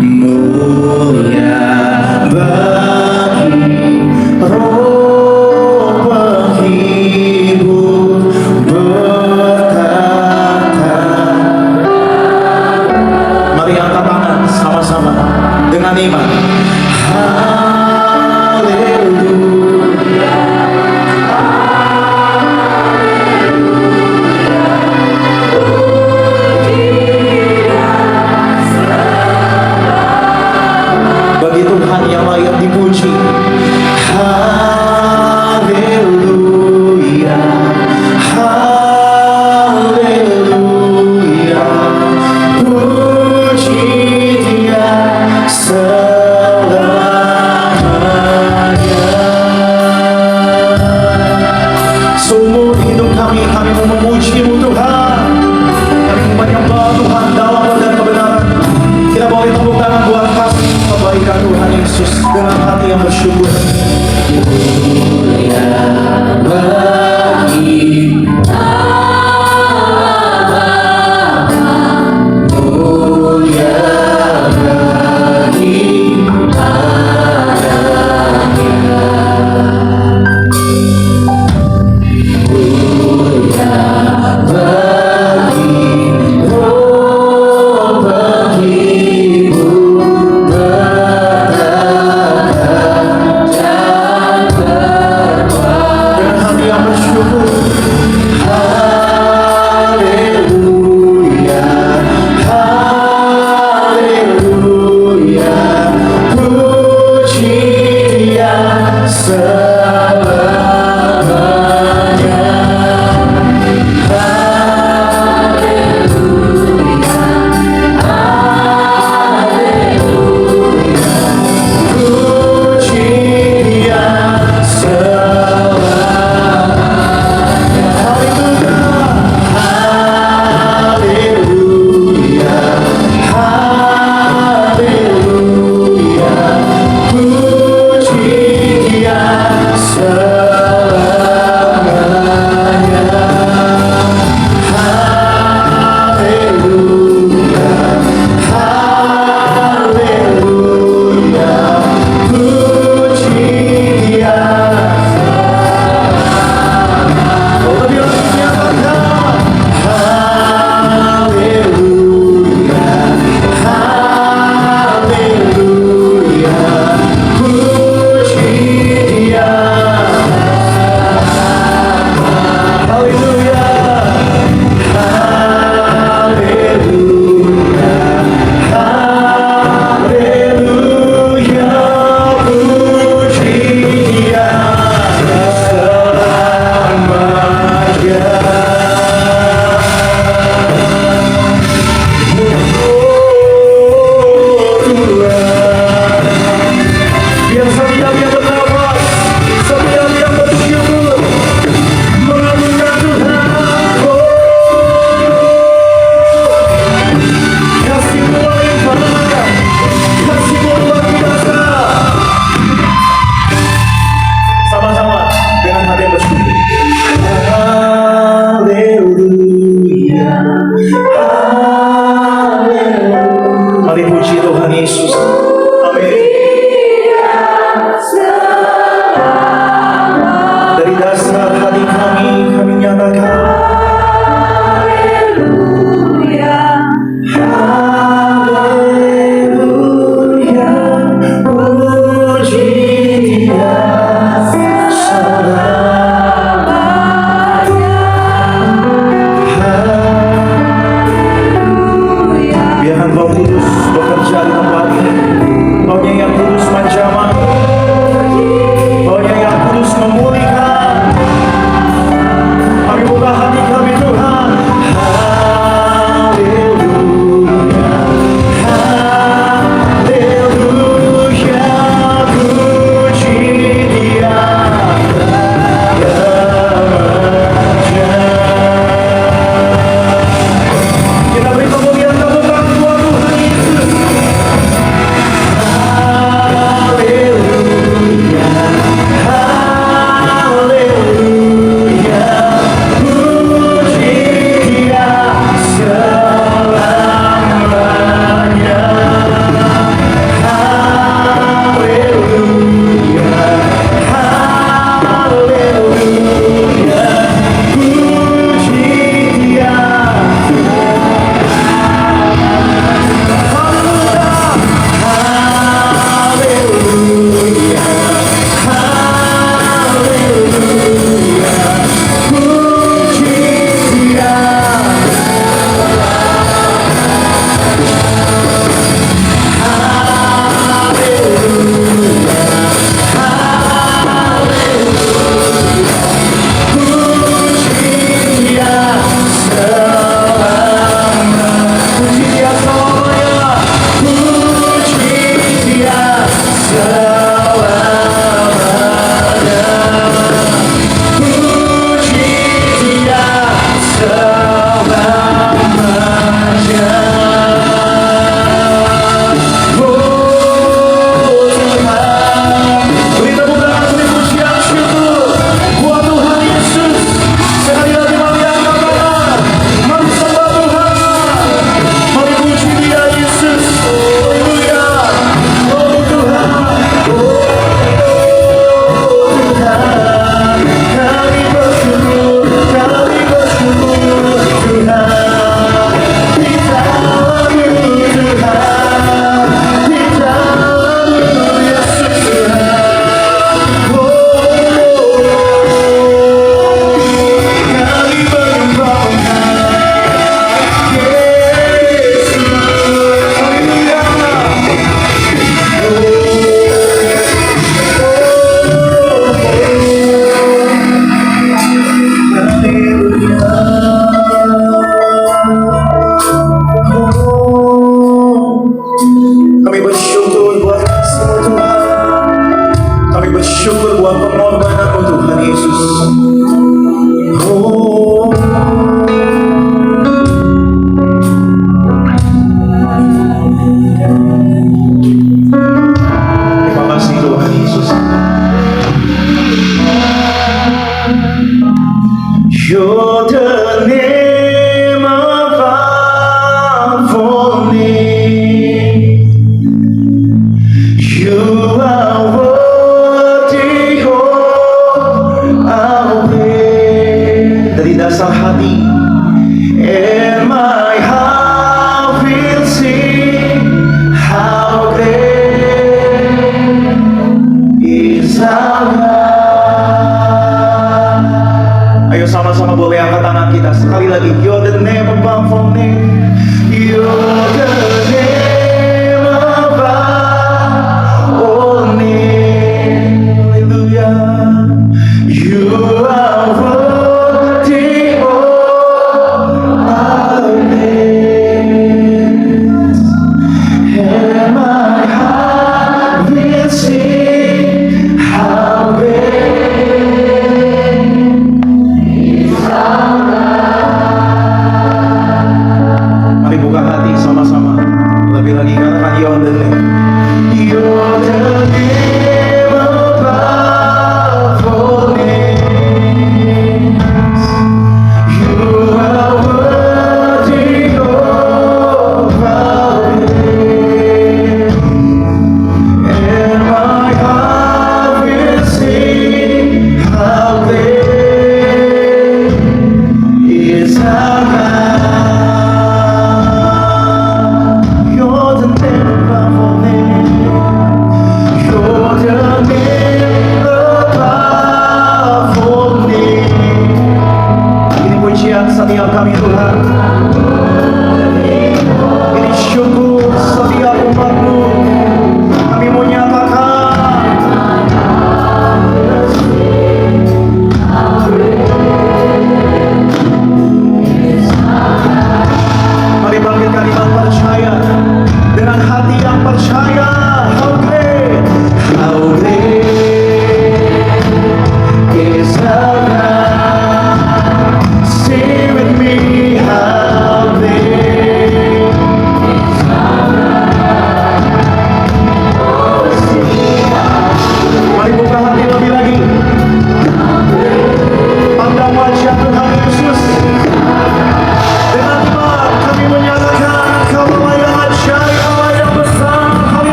mulia bagi Roh penghibur berkata. Mari angkat tangan sama-sama dengan iman. Haleluya, kita. Sekali lagi, you're the name above all name. You're the name above all name. Hallelujah. You are worthy of our praise. And my heart will sing how great is our God. Mari buka hati sama-sama. Lebih lagi katakan you're the name. You're the name above all names. You are worthy of our praise. And my heart will sing how great is our God. You're the name above all names. You're the name above all names. Ini pujian setiap kami Tuhan. Ini syukur setiap umat-Mu. Kami mau nyatakan mari bangkitkan iman percaya dengan hati yang percaya. How great is our God. Sing with me, how great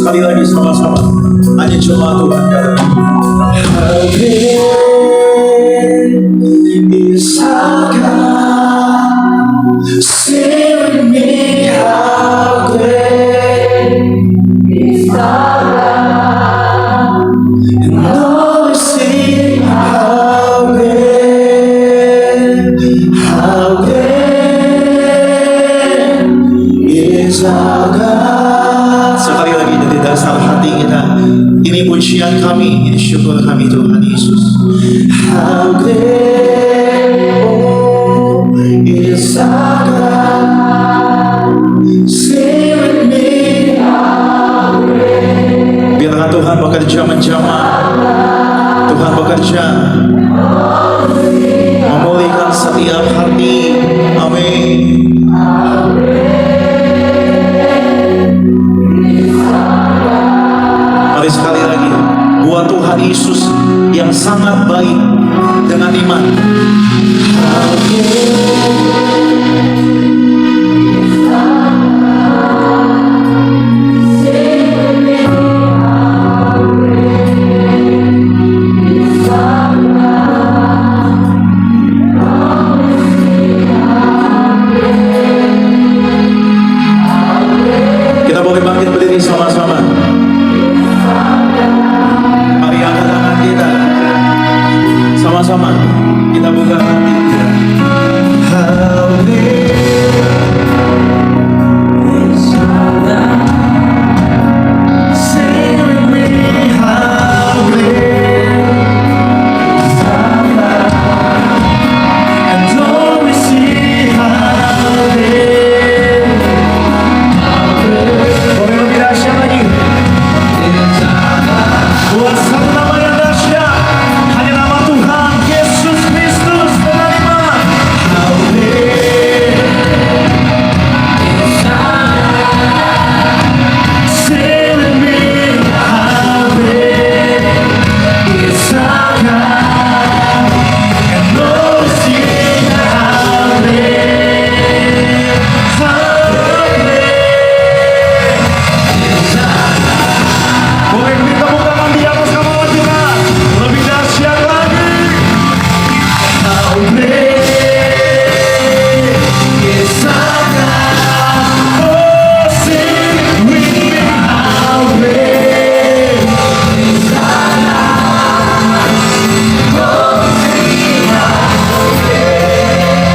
sekali lagi sama-sama. Hanya cuma Tuhan dalam. How great is our God? Sing with me, how great is our God? And all we sing, how great is our God. Sekali lagi dari dasar hati kita, ini pujian kami, ini syukur kami Tuhan Yesus. How great is our God? Sing with me, how great. Biarlah Tuhan bekerja menjamah, Tuhan bekerja memulihkan setiap hati. Amin. Mari sekali lagi, buat Tuhan Yesus yang sangat baik dengan iman. Kita boleh bangkit berdiri sama-sama. Mari angkat tangan kita. Sama-sama kita buka hati kita. How great is our God? Sing with me, how great is our God? And all we see, how great. Boleh lebih dahsyat lagi. Buat satu nama yang dahsyat, hanya nama Tuhan Yesus Kristus penerima. How great is our God? Sing with me, how great is our God? And all we sing, how great is our God. Boleh kita buka tangan di atas kepala kita. Lebih dahsyat lagi. How great is our God? Oh, sing with me. How great is our God? Oh, sing how great is our God?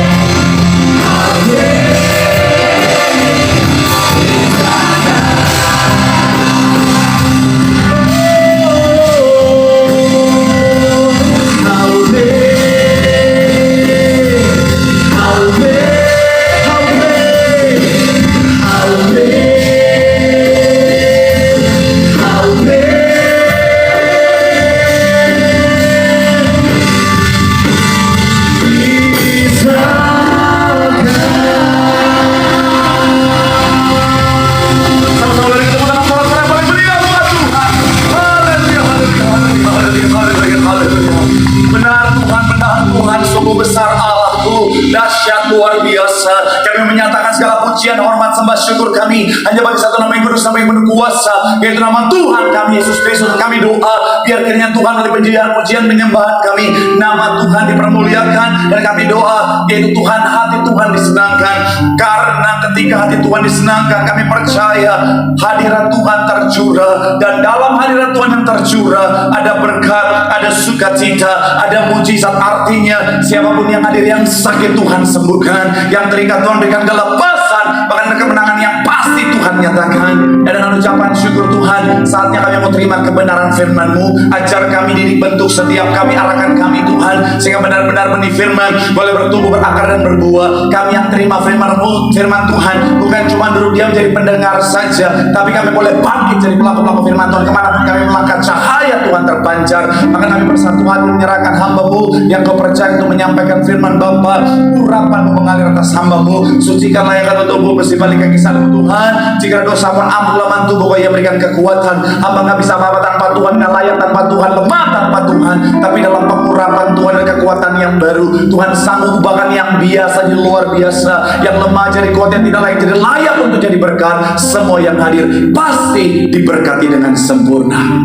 Benar Tuhan, benar Tuhan, sungguh besar Allahku, dahsyat luar biasa. Kami menyatakan segala pujian, hormat, sembah, syukur kami hanya bagi satu nama yang kudus, nama yang penuh kuasa, yaitu nama Tuhan kami Yesus Kristus. Kami doa biar kiranya Tuhan oleh pujian penyembahan kami, nama Tuhan dipermuliakan, dan kami doa yaitu Tuhan, hati Tuhan disenangkan. Karena ketika hati Tuhan disenangkan, kami percaya hadirat Tuhan tercurah, dan dalam hadirat Tuhan yang tercurah ada berkat, ada sukacita, ada mujizat. Artinya siapapun yang hadir yang sakit Tuhan sembuhkan, yang terikat Tuhan berikan kelepasan, bahkan kemenangan yang pasti Tuhan nyatakan. Dan dengan ucapan syukur Tuhan, saatnya kami mau terima kebenaran firman-Mu. Ajar kami, didik, bentuk setiap kami, arahkan kami Tuhan, sehingga benar-benar benih firman boleh bertumbuh, berakar, dan berbuah. Kami yang terima firman-Mu, firman Tuhan, bukan cuma duduk diam jadi pendengar saja, tapi kami boleh bangkit jadi pelaku-pelaku firman Tuhan. Kemanapun kami melangkah, cahaya Tuhan terpancar. Maka kami bersatu hati menyerahkan hamba-Mu yang Kau percaya untuk menyampaikan firman Bapa. Urapan-Mu mengalir atas hamba-Mu. Sucikanlah yang kami tumbuh, bersih balik kaki salib Tuhan. Jika dosa pun ampun laman tubuh kau yang berikan kekuatan. Hamba nggak bisa apa-apa tanpa Tuhan, nggak layak tanpa Tuhan, lemah tanpa Tuhan. Tapi dalam pengurapan Tuhan dan kekuatan yang baru, Tuhan sanggup bahkan yang biasa jadi luar biasa, yang lemah jadi kuat, yang tidak layak jadi layak untuk jadi berkat. Semua yang hadir pasti diberkati dengan sempurna.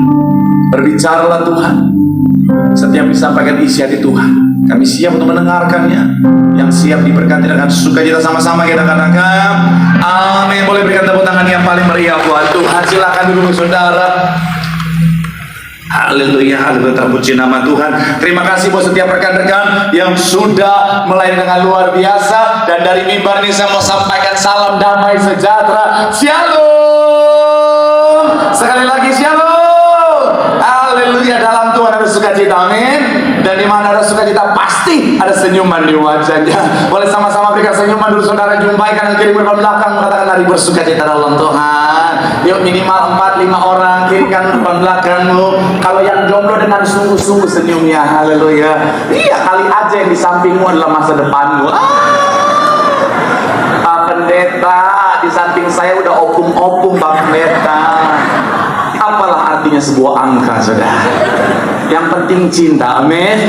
Berbicaralah Tuhan, setiap disampaikan isi hati Tuhan, kami siap untuk mendengarkannya. Yang siap diberkati dengan sukacita sama-sama kita katakan amin. Boleh berikan tepuk tangan yang paling meriah buat Tuhan. Silakan duduk saudara. Haleluya, haleluya, terpuji nama Tuhan. Terima kasih buat setiap rekan-rekan yang sudah melayani dengan luar biasa. Dan dari mimbar ini saya mau sampaikan salam damai sejahtera. Shalom. Sekali lagi shalom. Haleluya, dalam Tuhan ada sukacita, amin. Dan di mana ada sukacita pasti ada senyuman di wajahnya. Boleh sama-sama berikan senyuman dulu saudara. Jumpai kanan kiri depan belakang, mengatakan mari bersukacita dalam Tuhan. Yuk minimal 4-5 orang kiri kanan depan belakangmu. Kalau yang jomblo dengan sungguh-sungguh senyumnya, haleluya. Iya, kali aja yang di sampingmu adalah masa depanmu. Pak Pendeta, di samping saya udah opung-opung Pak Pendeta. Apalah artinya sebuah angka, saudara? Yang penting cinta, amin.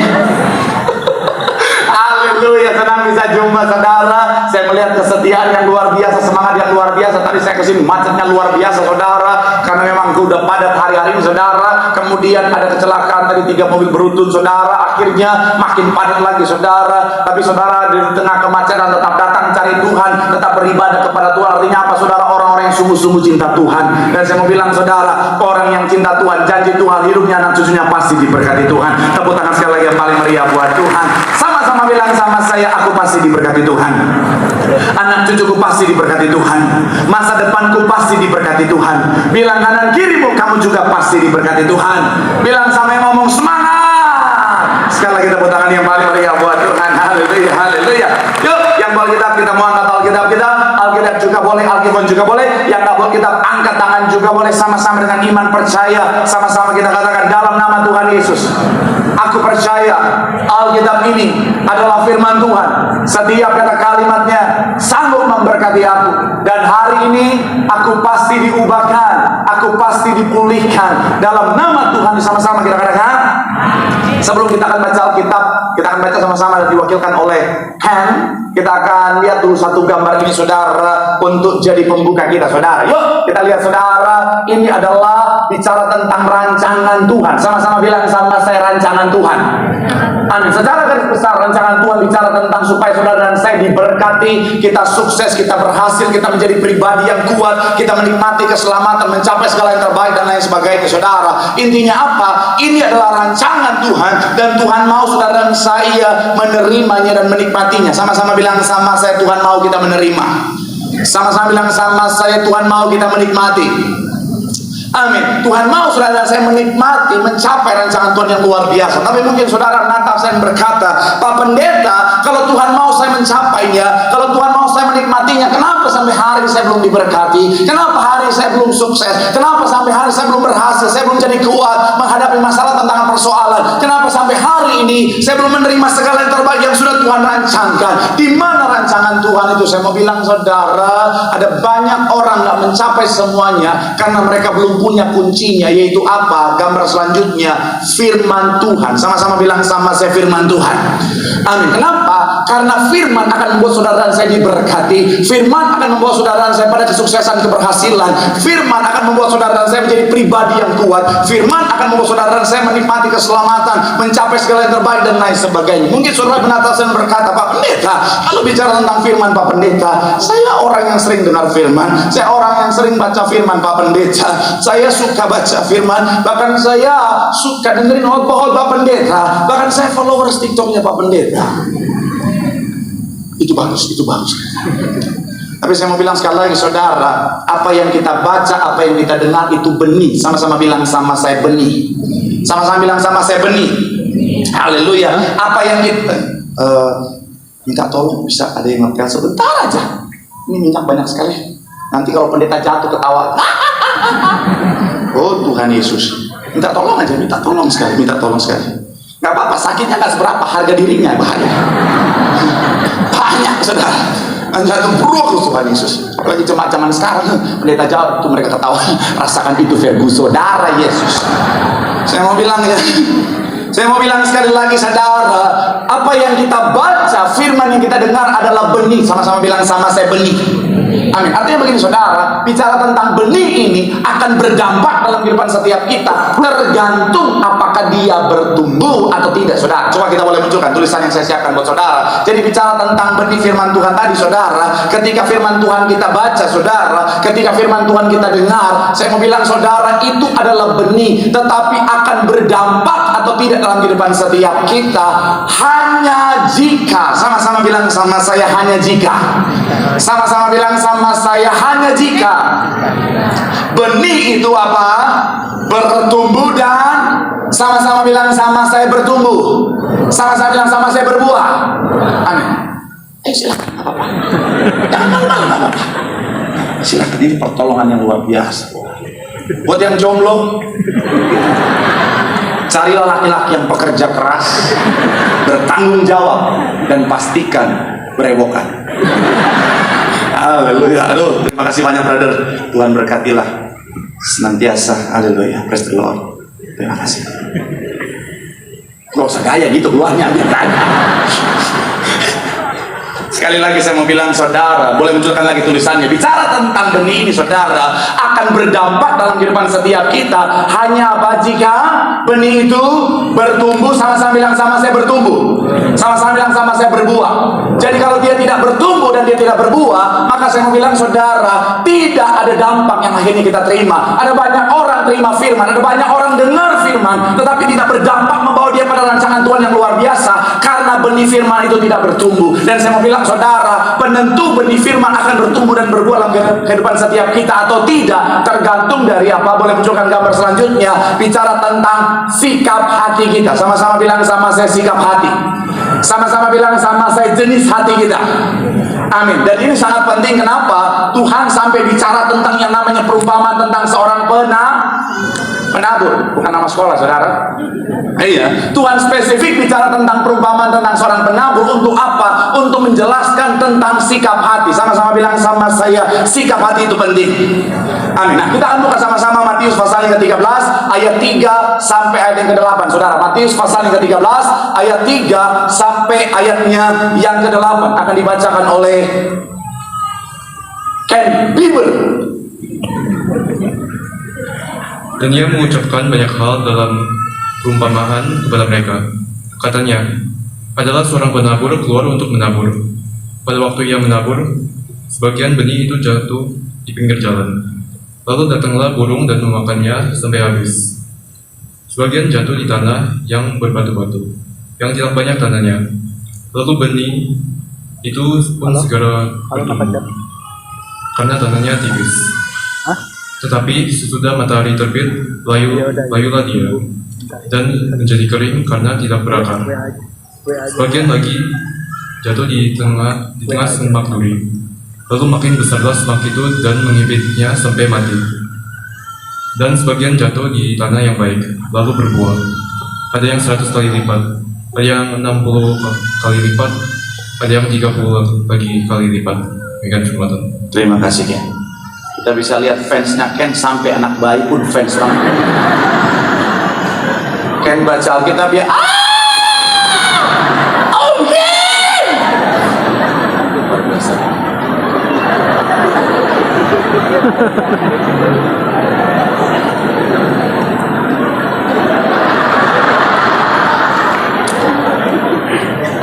Haleluya, senang bisa jumpa saudara. Saya melihat kesetiaan yang luar biasa, semangat yang luar biasa. Tadi saya kesini macetnya luar biasa saudara, karena memang udah padat hari-hari ini saudara. Kemudian ada kecelakaan tadi 3 mobil beruntun saudara. Akhirnya makin padat lagi saudara. Tapi saudara di tengah kemacetan tetap datang cari Tuhan, tetap beribadah kepada Tuhan. Artinya apa saudara? Orang-orang yang sungguh-sungguh cinta Tuhan. Dan saya mau bilang saudara, orang yang cinta Tuhan, janji Tuhan, hidupnya anak cucunya pasti diberkati Tuhan. Tepuk tangan sekali lagi yang paling meriah buat Tuhan. Sama-sama bilang sama saya, aku pasti diberkati Tuhan. Anak cucuku pasti diberkati Tuhan. Masa depanku pasti diberkati Tuhan. Bilang kanan kirimu, kamu juga pasti diberkati Tuhan. Bilang sama yang ngomong semangat. Sekali lagi tepuk tangan yang paling meriah buat Tuhan. Haleluya, haleluya. Yuk, yang bawa Alkitab kita mau angkat Alkitab kita. Alkitab juga boleh, Alkitab juga boleh. Yang tak bawa kitab angkat tangan juga boleh. Sama-sama dengan iman percaya. Sama-sama kita katakan dalam nama Tuhan Yesus. Aku percaya Alkitab ini adalah firman Tuhan. Setiap kata kalimatnya sanggup memberkati aku. Dan hari ini aku pasti diubahkan, aku pasti dipulihkan dalam nama Tuhan. Sama-sama kita katakan. Sebelum kita akan baca Alkitab, kita akan baca sama-sama dan diwakilkan oleh Ken. Kita akan lihat dulu satu gambar ini saudara, untuk jadi pembuka kita saudara. Yuk kita lihat saudara, ini adalah bicara tentang rancangan Tuhan. Sama-sama bilang sama saya, rancangan Tuhan. Amin. Secara garis besar rancangan Tuhan bicara tentang supaya saudara dan saya diberkati, kita sukses, kita berhasil, kita menjadi pribadi yang kuat, kita menikmati keselamatan, mencapai segala yang terbaik dan lain sebagainya saudara. Intinya apa? Ini adalah rancangan Tuhan dan Tuhan mau saudara dan saya menerimanya dan menikmatinya. Sama-sama bilang sama saya, Tuhan mau kita menerima. Sama-sama bilang sama saya, Tuhan mau kita menikmati. Amin. Tuhan mau saudara dan saya menikmati, mencapai rancangan Tuhan yang luar biasa. Tapi mungkin saudara menatap saya berkata, Pak Pendeta, kalau Tuhan mau saya mencapainya, kalau Tuhan mau saya menikmatinya, kenapa sampai hari ini saya belum diberkati? Kenapa hari ini saya belum sukses? Kenapa sampai hari ini saya belum berhasil? Saya belum jadi kuat menghadapi masalah, tantangan, persoalan. Kenapa sampai hari ini saya belum menerima segala yang terbaik yang sudah Tuhan rancangkan? Di mana rancangan Tuhan itu? Saya mau bilang saudara, ada banyak orang nggak mencapai semuanya karena mereka belum punya kuncinya, yaitu apa? Gambar selanjutnya, firman Tuhan. Sama-sama bilang sama saya, firman Tuhan. Amin. Kenapa? Karena firman akan membuat saudara dan saya diberkati. Firman akan membawa saudara dan saya pada kesuksesan, keberhasilan. Firman akan membuat saudara dan saya menjadi pribadi yang kuat. Firman akan membuat saudara dan saya menikmati keselamatan, mencapai segala yang terbaik dan lain sebagainya. Mungkin saudara menatap saya berkata, Pak Pendeta, kalau bicara tentang firman Pak Pendeta, saya orang yang sering dengar firman, saya orang yang sering baca firman Pak Pendeta, saya suka baca firman, bahkan saya suka dengerin khotbah Pak Pendeta, bahkan saya followers TikToknya Pak Pendeta. Itu bagus, itu bagus. Tapi saya mau bilang sekali lagi saudara, apa yang kita baca, apa yang kita dengar itu benih. Sama-sama bilang sama saya, benih. Sama-sama bilang sama saya, benih. Haleluya. Apa yang kita minta tolong, bisa ada yang ngerti sebentar aja. Ini minyak banyak sekali. Nanti kalau pendeta jatuh ketawa. Oh Tuhan Yesus, minta tolong aja, minta tolong sekali, minta tolong sekali. Gak apa-apa, sakitnya gak seberapa, harga dirinya bahaya. Banyak saudara. Jatuh bro Tuhan Yesus. Apalagi zaman sekarang, pendeta jawab tuh mereka ketawa. Rasakan itu Ferguson, saudara Yesus. Saya mau bilang ya, saya mau bilang sekali lagi saudara, apa yang kita baca, firman yang kita dengar adalah benih. Sama-sama bilang sama saya, benih. Amin. Artinya begini saudara, bicara tentang benih ini akan berdampak dalam kehidupan setiap kita, tergantung apakah dia bertumbuh atau tidak saudara. Coba kita boleh munculkan tulisan yang saya siapkan buat saudara. Jadi bicara tentang benih firman Tuhan tadi saudara, ketika firman Tuhan kita baca saudara, ketika firman Tuhan kita dengar, saya mau bilang saudara, itu adalah benih, tetapi akan berdampak atau tidak dalam kehidupan setiap kita hanya jika, sama-sama bilang sama saya, hanya jika, sama-sama bilang sama saya, hanya jika benih itu apa? Bertumbuh dan sama-sama bilang sama saya, bertumbuh. Sama-sama bilang sama saya, berbuah. Amin. Silakan, apa-apa. Jangan malu-malu, apa-apa. Silakan, ini pertolongan yang luar biasa. Buat yang jomblo, carilah laki-laki yang pekerja keras, bertanggung jawab, dan pastikan berewokan. Haleluya. Aduh, terima kasih banyak brother. Tuhan berkatilah senantiasa. Haleluya. Praise the Lord. Terima kasih. Gak usah gaya gitu keluarnya. Sekali lagi saya mau bilang saudara, boleh munculkan lagi tulisannya. Bicara tentang benih ini saudara, akan berdampak dalam kehidupan setiap kita hanya apa? Jika benih itu bertumbuh, sama-sama bilang sama saya, bertumbuh. Sama-sama bilang sama saya, berbuah. Jadi kalau dia tidak bertumbuh dan dia tidak berbuah, maka saya mau bilang saudara, tidak ada dampak yang akhirnya kita terima. Ada banyak orang terima firman, ada banyak orang dengar firman, tetapi tidak berdampak membawa dia pada rancangan Tuhan yang luar biasa, karena benih firman itu tidak bertumbuh. Dan saya mau bilang saudara, penentu benih firman akan bertumbuh dan berbuah dalam kehidupan setiap kita atau tidak, tergantung dari apa? Boleh munculkan gambar selanjutnya. Bicara tentang sikap hati kita. Sama-sama bilang sama saya, sikap hati. Sama-sama bilang sama saya, jenis hati kita. Amin. Dan ini sangat penting. Kenapa? Tuhan sampai bicara tentang yang namanya perumpamaan tentang seorang penabur. Bukan nama sekolah saudara. Iya, Tuhan spesifik bicara tentang perumpamaan tentang seorang penabur. Untuk apa? Untuk menjelaskan tentang sikap hati. Sama-sama bilang sama saya, sikap hati itu penting. Amin. Nah, kita akan buka sama-sama Matius pasal yang ke-13 ayat 3 sampai ayat yang ke-8. Saudara, Matius pasal yang ke-13 ayat 3 sampai ayatnya yang ke-8 akan dibacakan oleh Ken Bieber. Dan ia mengucapkan banyak hal dalam perumpamaan kepada mereka. Katanya, adalah seorang penabur keluar untuk menabur. Pada waktu ia menabur, sebagian benih itu jatuh di pinggir jalan. Lalu datanglah burung dan memakannya sampai habis. Sebagian jatuh di tanah yang berbatu-batu, yang tidak banyak tanahnya. Lalu benih itu pun segera bertumbuh, karena tanahnya tipis. Tetapi sesudah matahari terbit, layulah dia, dan menjadi kering karena tidak berakar. Sebagian lagi jatuh di tengah semak duri. Lalu makin besarlah semak itu dan menghibitnya sampai mati. Dan sebagian jatuh di tanah yang baik, lalu berbuah. Ada yang 100 kali lipat, ada yang 60 kali lipat, ada yang 30 kali lipat. Demikian firman Tuhan. Terima kasih Ken. Kita bisa lihat fansnya Ken, sampai anak bayi pun fans banget. Ken baca Alkitab ya,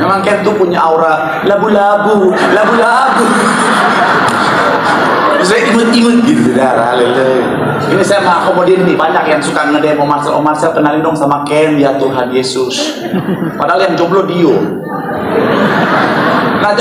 memang Ken tuh punya aura labu-labu. Saya imut gitu, saudara. Ini saya mengakomodir nih, banyak yang suka ngedemo Marcel, kenalin dong sama Ken, ya Tuhan Yesus. Padahal yang jomblo Dio. Nah,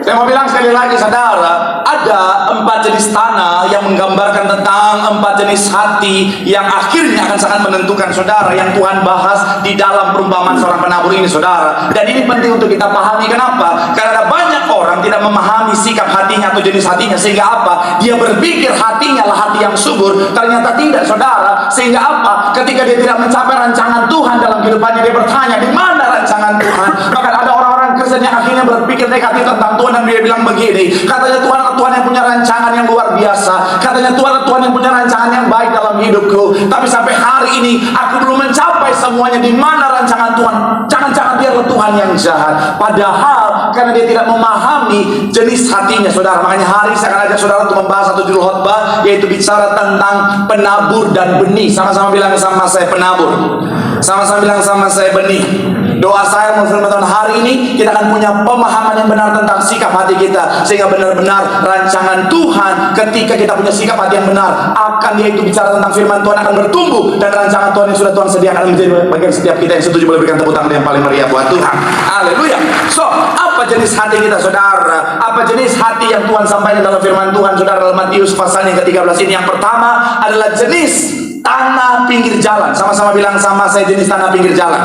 saya mau bilang sekali lagi saudara, ada 4 jenis tanah yang menggambarkan tentang 4 jenis hati yang akhirnya akan sangat menentukan saudara, yang Tuhan bahas di dalam perumpamaan seorang penabur ini saudara. Dan ini penting untuk kita pahami. Kenapa? Karena banyak orang tidak memahami sikap hatinya atau jenis hatinya, sehingga apa? Dia berpikir hatinya lah hati yang subur. Ternyata tidak saudara. Sehingga apa? Ketika dia tidak mencapai rancangan Tuhan dalam kehidupannya, dia bertanya, di mana rancangan Tuhan? Bahkan ada orang-orang Kristen Kristen yang akhirnya berpikir negatif tentang Tuhan dan dia bilang begini, katanya Tuhan yang punya rancangan yang luar biasa, katanya Tuhan yang punya rancangan yang baik dalam hidupku, tapi sampai hari ini aku belum mencapai semuanya. Di mana rancangan Tuhan? Jangan-jangan dia Tuhan yang jahat. Padahal karena dia tidak memahami jenis hatinya, saudara. Makanya hari ini saya akan ajak saudara untuk membahas satu judul khotbah, yaitu bicara tentang penabur dan benih. Sama-sama bilang sama saya penabur, sama-sama bilang sama saya benih. Doa saya menurut Tuhan hari ini kita akan punya pemahaman yang benar tentang sikap hati kita, sehingga benar-benar rancangan Tuhan ketika kita punya sikap hati yang benar akan, yaitu bicara tentang firman Tuhan, akan bertumbuh, dan rancangan Tuhan yang sudah Tuhan sediakan menjadi bagian setiap kita. Yang setuju boleh berikan tepuk tangan yang paling meriah buat Tuhan. Haleluya. So, apa jenis hati kita, saudara? Apa jenis hati yang Tuhan sampaikan dalam firman Tuhan, saudara, dalam Matius pasal yang ke-13 ini? Yang pertama adalah jenis tanah pinggir jalan. Sama-sama bilang sama saya jenis tanah pinggir jalan.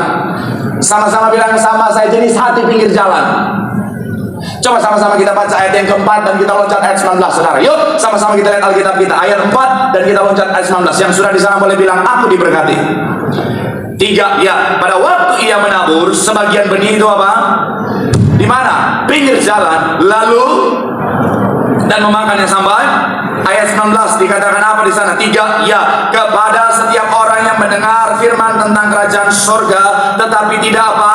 Sama-sama bilang sama saya jenis hati pinggir jalan. Coba sama-sama kita baca ayat yang keempat dan kita loncat ayat 19, saudara. Yuk, sama-sama kita lihat Alkitab kita ayat 4 dan kita loncat ayat 19. Yang sudah di sana boleh bilang aku diberkati. 3, ya, pada waktu ia menabur, sebagian benih itu apa? Di mana? Pinggir jalan. Lalu dan memakannya sampai ayat 19 dikatakan apa di sana? 3, ya, kepada setiap orang yang mendengar firman tentang kerajaan surga tetapi tidak apa?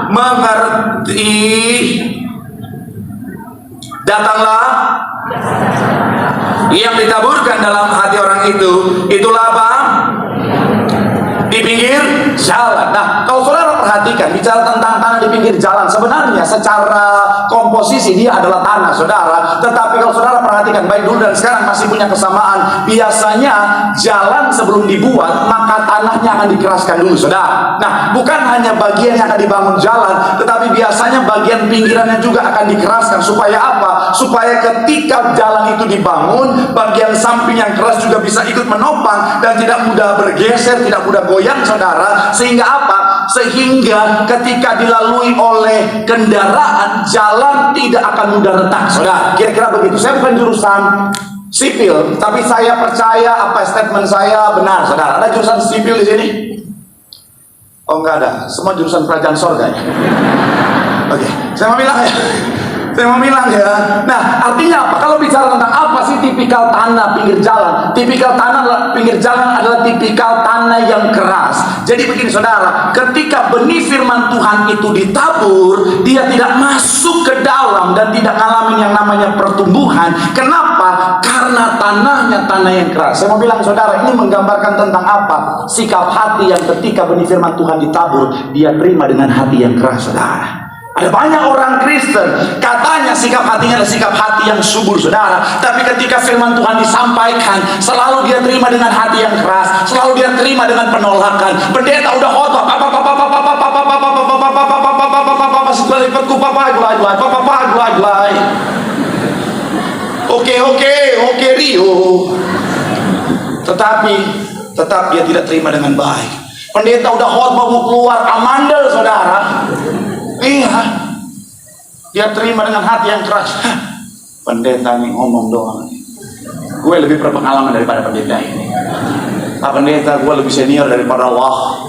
Mengerti, datanglah yang ditaburkan dalam hati orang itu. Itulah apa? Di pinggir jalan. Nah, kalau saudara perhatikan bicara tentang tanah di pinggir jalan, sebenarnya secara komposisi dia adalah tanah, saudara. Tetapi kalau saudara perhatikan baik dulu dan sekarang masih punya kesamaan. Biasanya jalan sebelum dibuat maka tanahnya akan dikeraskan dulu, saudara. Nah, bukan hanya bagian yang akan dibangun jalan, tetapi biasanya bagian pinggirannya juga akan dikeraskan. Supaya apa? Supaya ketika jalan itu dibangun, bagian samping yang keras juga bisa ikut menopang dan tidak mudah bergeser, tidak mudah goyang, saudara. Sehingga apa? Sehingga ketika dilalui oleh kendaraan, jalan tidak akan mudah retak, saudara. Kira-kira begitu. Saya bukan jurusan sipil, tapi saya percaya apa statement saya benar, saudara. Ada jurusan sipil di sini? Oh, enggak ada. Semua jurusan kerajaan sorga ya. Oke, saya mau bilang ya. Saya mau bilang ya. Nah, artinya apa? Kalau bicara tentang apa sih tipikal tanah pinggir jalan? Tipikal tanah pinggir jalan adalah tipikal tanah yang keras. Jadi begini, saudara, ketika benih firman Tuhan itu ditabur, dia tidak masuk ke dalam dan tidak ngalamin yang namanya pertumbuhan. Kenapa? Karena tanahnya tanah yang keras. Saya mau bilang, saudara, ini menggambarkan tentang apa? Sikap hati yang ketika benih firman Tuhan ditabur, dia terima dengan hati yang keras, saudara. Ada banyak orang Kristen katanya sikap hatinya adalah sikap hati yang subur, saudara. Tapi ketika firman Tuhan disampaikan, selalu dia terima dengan hati yang keras, selalu dia terima dengan penolakan. Pendeta udah khotbah, oke Rio. Tetapi tetap dia tidak terima dengan baik. Pendeta udah khotbah mau keluar amandel, saudara. Iya, dia terima dengan hati yang keras. Pendeta ini ngomong doang. Gue lebih berpengalaman daripada pendeta ini. Pak pendeta, gue lebih senior daripada Allah.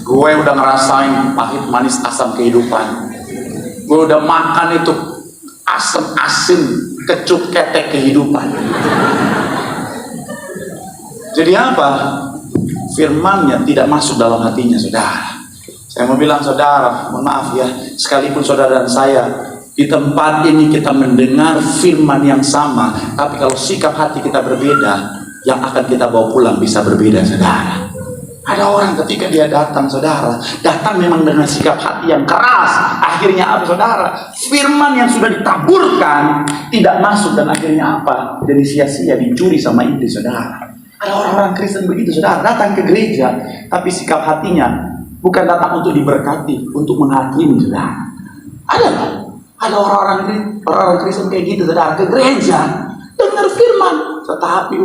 Gue udah ngerasain pahit manis asam kehidupan. Gue udah makan itu asam asin kecut ketek kehidupan. Jadi apa? Firmannya tidak masuk dalam hatinya, saudara. Saya mau bilang, saudara, mohon maaf ya, sekalipun saudara dan saya di tempat ini kita mendengar firman yang sama, tapi kalau sikap hati kita berbeda, yang akan kita bawa pulang bisa berbeda, saudara. Ada orang ketika dia datang, saudara, datang memang dengan sikap hati yang keras. Akhirnya apa, saudara? Firman yang sudah ditaburkan tidak masuk dan akhirnya apa? Jadi sia-sia, dicuri sama iblis, saudara. Ada orang-orang Kristen begitu, saudara, datang ke gereja, tapi sikap hatinya bukan datang untuk diberkati, untuk menghakimi, saudara. Ada orang-orang Kristen kayak gitu, saudara, ke gereja, dengar firman, tetapi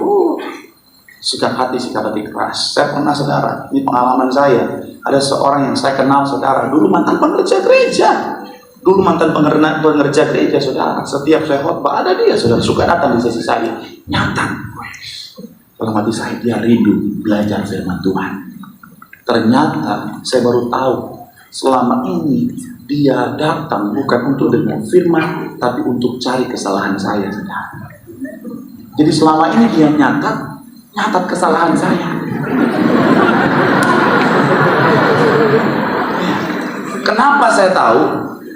sikap hati keras. Saya pernah, saudara, ini pengalaman saya. Ada seorang yang saya kenal, saudara, dulu mantan pengerja gereja. Saudara. Setiap saya khotbah ada dia, saudara, suka datang di sesi saya. Nyata, dalam hati saya dia rindu belajar firman Tuhan. Ternyata saya baru tahu selama ini Dia datang bukan untuk dengar firman, tapi untuk cari kesalahan saya, saudara. Jadi selama ini dia nyatat kesalahan saya. Kenapa saya tahu?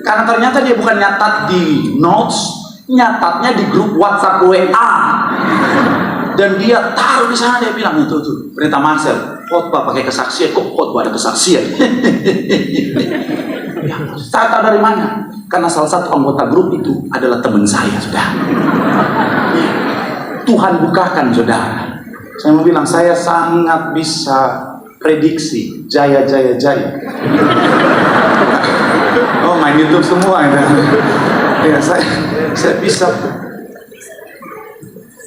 Karena ternyata dia bukan nyatat di notes, nyatatnya di grup WhatsApp WA. Dan dia taruh di sana, dia bilang, tuh, Pendeta Marcel, khotbah pakai kesaksian, kok khotbah ada kesaksian? Saya tahu dari mana? Karena salah satu anggota grup itu adalah teman saya, saudara. Tuhan bukakan, saudara. Saya mau bilang, saya sangat bisa prediksi, jaya. Oh, main YouTube semua ya. Saya bisa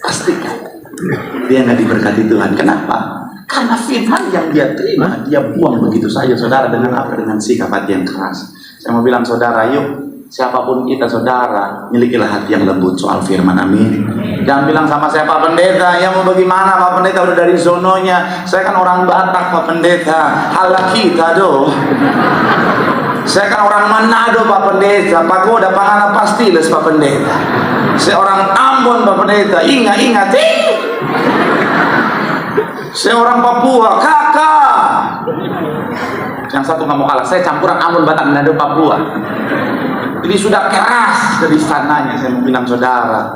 pastikan dia nggak diberkati Tuhan. Kenapa? Karena firman yang dia terima, dia buang begitu saja, saudara. Dengan apa? Dengan sikap hati yang keras. Saya mau bilang, saudara, yuk, siapapun kita, saudara, milikilah hati yang lembut soal firman. Amin. Jangan bilang sama saya, Pak Pendeta, ya mau bagaimana Pak Pendeta, udah dari sononya. Saya kan orang Batak, Pak Pendeta. Halah kita doh. Saya kan orang Manado, Pak Pendeta. Pagoda Pangana Pastiles, Pak Pendeta. Saya orang Ambon, Pak Pendeta. Ingat. Saya orang Papua, kakak. Yang satu nggak mau kalah. Saya campuran Ambon, Batak, Manado, Papua. Jadi sudah keras dari sananya. Saya mau bilang, saudara,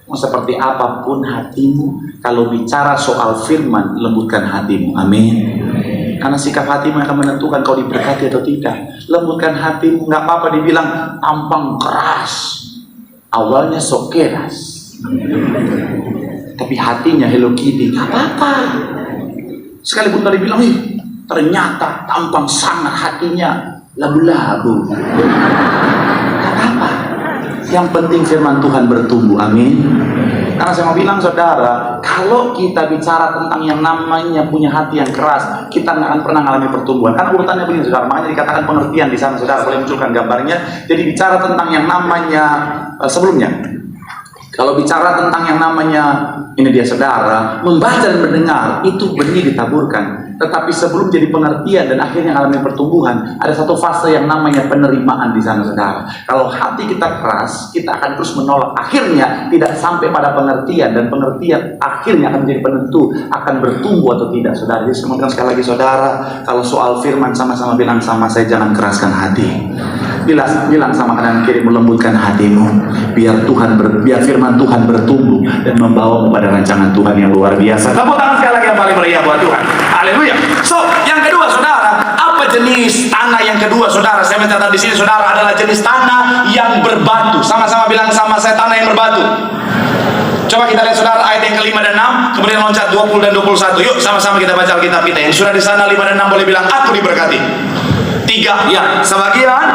mau seperti apapun hatimu, kalau bicara soal firman, lembutkan hatimu. Amin. Karena sikap hatimu akan menentukan kau diberkati atau tidak. Lembutkan hatimu, nggak apa-apa dibilang tampang keras. Awalnya sok keras, tapi hatinya Hello Kitty, nggak apa-apa. Sekalipun tadi bilang, ternyata tampang sangat, hatinya labu-labu, nggak apa-apa. Yang penting firman Tuhan bertumbuh. Amin. Karena saya mau bilang, saudara, kalau kita bicara tentang yang namanya punya hati yang keras, kita nggak akan pernah mengalami pertumbuhan. Karena urutannya begini, saudara. Makanya dikatakan pengertian di sana, saudara. Boleh munculkan gambarnya. Jadi bicara tentang yang namanya sebelumnya. Kalau bicara tentang yang namanya, ini dia, saudara, membaca dan mendengar, itu benih ditaburkan. Tetapi sebelum jadi pengertian dan akhirnya mengalami pertumbuhan, ada satu fase yang namanya penerimaan di sana, saudara. Kalau hati kita keras, kita akan terus menolak. Akhirnya tidak sampai pada pengertian, dan pengertian akhirnya akan menjadi penentu akan bertumbuh atau tidak, saudara. Jadi semoga sekali lagi, saudara, kalau soal firman sama-sama bilang sama saya, jangan keraskan hati. Bilang sama kanan kiri, melembutkan hatimu, biar firman Tuhan bertumbuh dan membawa kepada rancangan Tuhan yang luar biasa. Tepuk tangan sekali lagi yang paling meriah buat Tuhan. Haleluya. So, yang kedua, saudara, apa jenis tanah yang kedua, saudara? Saya mencatat di sini, saudara, adalah jenis tanah yang berbatu. Sama-sama bilang sama saya, tanah yang berbatu. Coba kita lihat, saudara, ayat yang ke-5 dan 6, kemudian loncat 20 dan 21. Yuk, sama-sama kita baca Alkitab kita. Yang sudah di sana 5 dan 6 boleh bilang, aku diberkati. 3, ya, sebagian.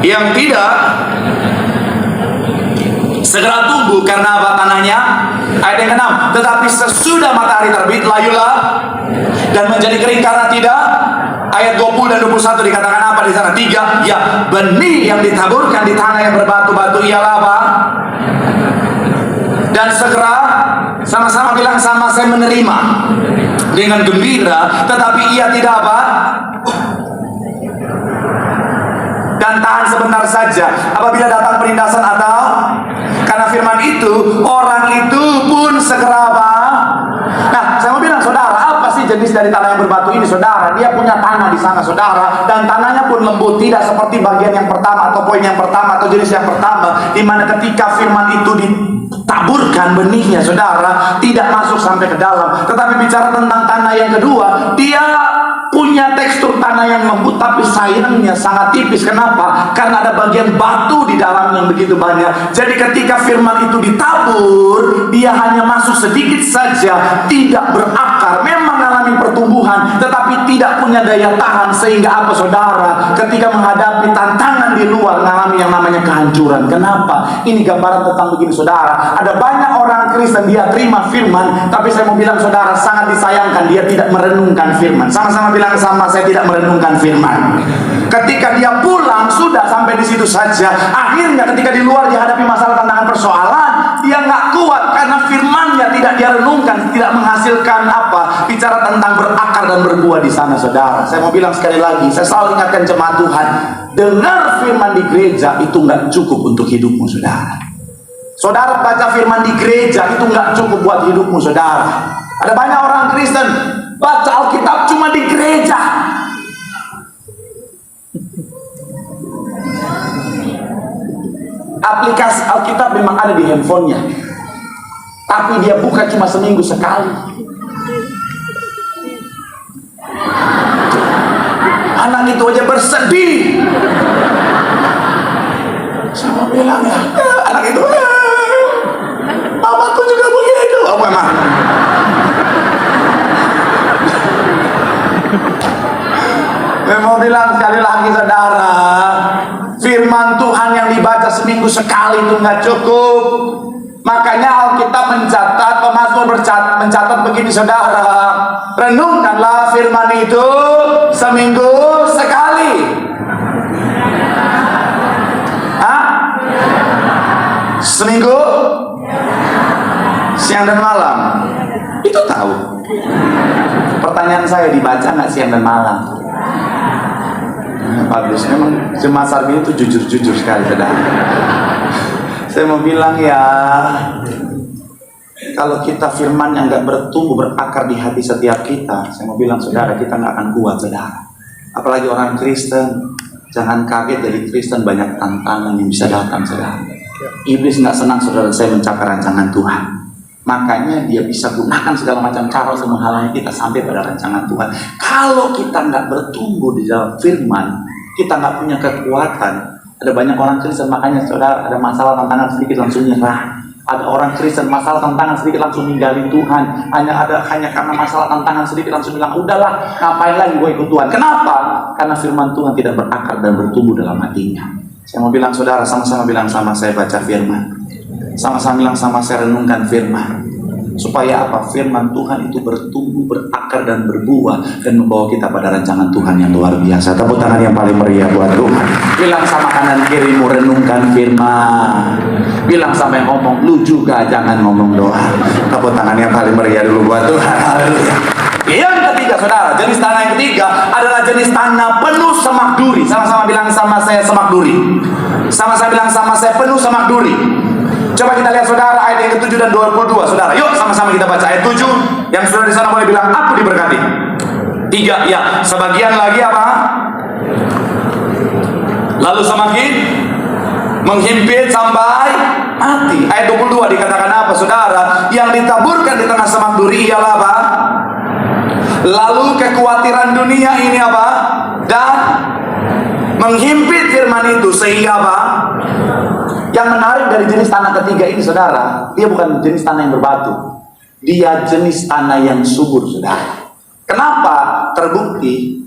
Yang tidak segera tumbuh karena apa tanahnya? Ayat yang ke-6, tetapi sesudah matahari terbit layulah dan menjadi kering karena tidak. Ayat 20 dan 21 dikatakan apa di sana? 3, ya, benih yang ditaburkan di tanah yang berbatu-batu ialah apa? Dan segera, sama-sama bilang sama saya, menerima dengan gembira, tetapi ia tidak apa? Dan tahan sebentar saja apabila datang penindasan atau karena firman itu, orang itu pun segera apa? Nah, saya mau bilang, saudara, apa sih jenis dari tanah yang berbatu ini, saudara? Dia punya tanah di sana, saudara, dan tanahnya pun lembut, tidak seperti bagian yang pertama atau poin yang pertama atau jenis yang pertama, di mana ketika firman itu ditaburkan benihnya, saudara, tidak masuk sampai ke dalam. Tetapi bicara tentang tanah yang kedua, dia punya tekstur tanah yang lembut, tapi sayangnya sangat tipis. Kenapa? Karena ada bagian batu di dalam yang begitu banyak. Jadi ketika firman itu ditabur, dia hanya masuk sedikit saja, tidak berakar. Memang mengalami pertumbuhan, tetapi tidak punya daya tahan. Sehingga apa, saudara? Ketika menghadapi tantangan di luar, mengalami yang namanya kehancuran. Kenapa? Ini gambaran tentang begini, saudara. Ada banyak orang Kristen, dia terima firman, tapi saya mau bilang, saudara, sangat disayangkan dia tidak merenungkan firman. Sama-sama bilang sama saya, tidak merenungkan firman. Ketika dia pulang, sudah sampai di situ saja. Akhirnya ketika di luar dihadapi masalah, tantangan, persoalan, dia nggak kuat karena firmannya firman-Nya tidak dia renungkan, tidak menghasilkan apa? Bicara tentang berakar dan berbuah di sana, saudara. Saya mau bilang sekali lagi, saya selalu ingatkan jemaat Tuhan, dengar firman di gereja itu nggak cukup untuk hidupmu, saudara. Saudara baca firman di gereja itu nggak cukup buat hidupmu, saudara. Ada banyak orang Kristen baca Alkitab cuma di gereja. Aplikasi Alkitab memang ada di handphonenya, tapi dia buka cuma seminggu sekali. Anak itu aja bersedih. Sama bilang ya, anak itu, mamaku juga begitu. Oh memang. Saya mau bilang sekali lagi, saudara, firman Tuhan yang dibaca seminggu sekali itu nggak cukup. Makanya Alkitab mencatat, Pemasmur mencatat begini, saudara, renungkanlah firman itu seminggu sekali. Hah? Seminggu? Siang dan malam? Itu tahu. Pertanyaan saya, dibaca nggak siang dan malam? Bagus, memang jemaat Sarbi itu jujur-jujur sekali, saudara. Saya mau bilang ya, kalau kita firman yang nggak bertumbuh berakar di hati setiap kita, saya mau bilang saudara, kita nggak akan kuat, saudara. Apalagi orang Kristen, jangan kaget dari Kristen banyak tantangan yang bisa datang, saudara. Iblis nggak senang saudara saya mencapai rancangan Tuhan. Makanya dia bisa gunakan segala macam cara untuk menghalangi kita sampai pada rancangan Tuhan. Kalau kita nggak bertumbuh di dalam firman, kita nggak punya kekuatan. Ada banyak orang Kristen, makanya saudara ada masalah tantangan sedikit langsung nyerah. Ada orang Kristen masalah tantangan sedikit langsung ninggalin Tuhan. Hanya karena masalah tantangan sedikit langsung bilang, udahlah, ngapain lagi gue ikut Tuhan. Kenapa? Karena firman Tuhan tidak berakar dan bertumbuh dalam hatinya. Saya mau bilang saudara, sama-sama bilang sama saya baca firman. Sama-sama bilang sama saya renungkan firman. Supaya apa? Firman Tuhan itu bertumbuh, berakar dan berbuah dan membawa kita pada rancangan Tuhan yang luar biasa. Tepuk tangan yang paling meriah buat Tuhan. Bilang sama kanan kirimu, renungkan firman. Bilang sama yang ngomong, lu juga jangan ngomong doa. Tepuk tangan yang paling meriah dulu buat Tuhan. Haleluya. Yang ketiga, saudara, jenis tanah yang ketiga adalah jenis tanah penuh semak duri. Sama-sama bilang sama saya semak duri. Sama-sama bilang sama saya penuh semak duri. Coba kita lihat saudara ayat yang ke-7 dan 22, saudara. Yuk sama-sama kita baca ayat 7. Yang sudah di sana boleh bilang aku diberkati. 3, ya. Sebagian lagi apa? Lalu semakin menghimpit sampai mati. Ayat 22 dikatakan apa, saudara? Yang ditaburkan di tengah semak duri ialah apa? Lalu kekhawatiran dunia ini apa? Dan menghimpit firman itu sehingga apa? Yang menarik dari jenis tanah ketiga ini, saudara, dia bukan jenis tanah yang berbatu. Dia jenis tanah yang subur, saudara. Kenapa? Terbukti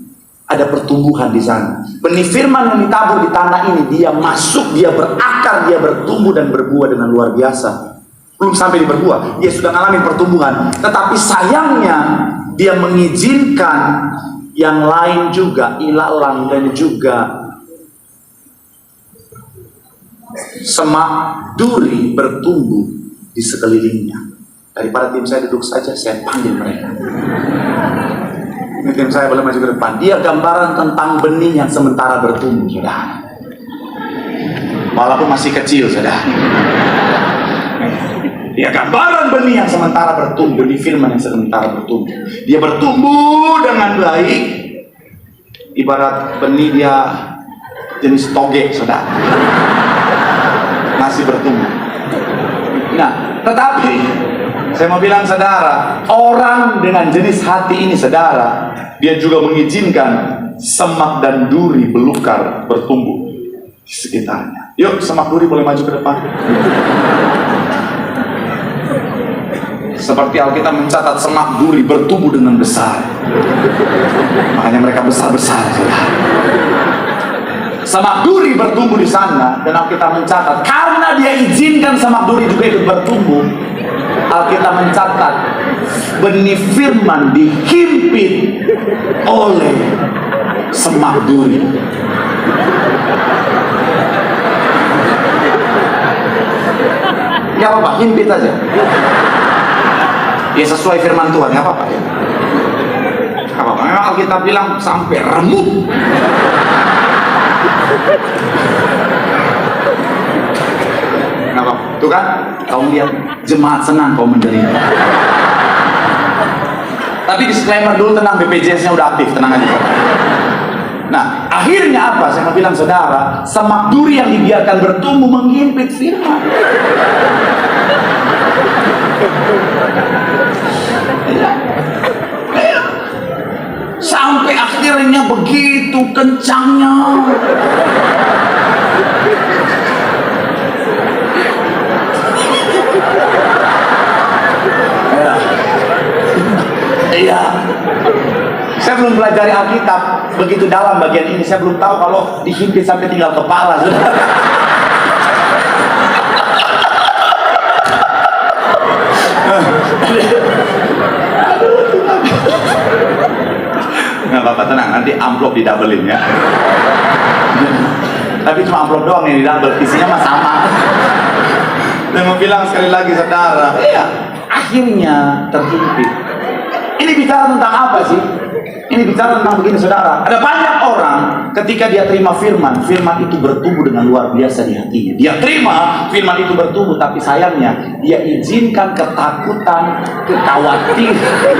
ada pertumbuhan di sana. Benih firman yang ditabur di tanah ini, dia masuk, dia berakar, dia bertumbuh dan berbuah dengan luar biasa. Belum sampai di berbuah, dia sudah ngalamin pertumbuhan. Tetapi sayangnya, dia mengizinkan yang lain juga ilalang dan juga semak duri bertumbuh di sekelilingnya. Daripada tim saya duduk saja, saya panggil mereka. Ini tim saya boleh maju ke depan. Dia gambaran tentang benih yang sementara bertumbuh, saudara. Walaupun masih kecil, saudara. Dia gambaran benih yang sementara bertumbuh, benih firman yang sementara bertumbuh. Dia bertumbuh dengan baik. Ibarat benih dia jenis toge, saudara. Masih bertumbuh. Nah, tetapi saya mau bilang saudara, orang dengan jenis hati ini, saudara, dia juga mengizinkan semak dan duri belukar bertumbuh di sekitarnya. Yuk, semak duri boleh maju ke depan. Seperti Alkitab mencatat, semak duri bertumbuh dengan besar. Makanya mereka besar-besar, saudara. Semak duri bertumbuh di sana, dan Alkitab mencatat karena dia izinkan semak duri juga ikut bertumbuh. Alkitab mencatat benih firman dihimpit oleh semak duri. Gak apa-apa, himpit aja. Ya sesuai firman Tuhan, nggak apa-apa ya. Nggak apa-apa. Memang Alkitab bilang sampai remuk. Nggak apa-apa. Tuh kan, kamu lihat jemaat senang kau menderita. Tapi disclaimer dulu, tenang, BPJS-nya udah aktif, tenang aja. Nah, akhirnya apa? Saya mau bilang saudara, semak duri yang dibiarkan bertumbuh menghimpit firman. Sampai akhirnya begitu kencangnya. Iya. Saya belum pelajari Alkitab begitu dalam bagian ini. Saya belum tahu kalau dihimpit sampai tinggal kepala. Nggak apa-apa, tenang. Nanti amplop didabelin ya. Tapi cuma amplop doang yang didabel. Isinya mah sama. Saya mau bilang sekali lagi saudara. Iya. Akhirnya terhimpit. Ini bicara tentang apa sih? Ini bicara tentang begini saudara. Ada banyak orang ketika dia terima firman, firman itu bertumbuh dengan luar biasa di hatinya. Dia terima firman itu bertumbuh, tapi sayangnya dia izinkan ketakutan, kekhawatiran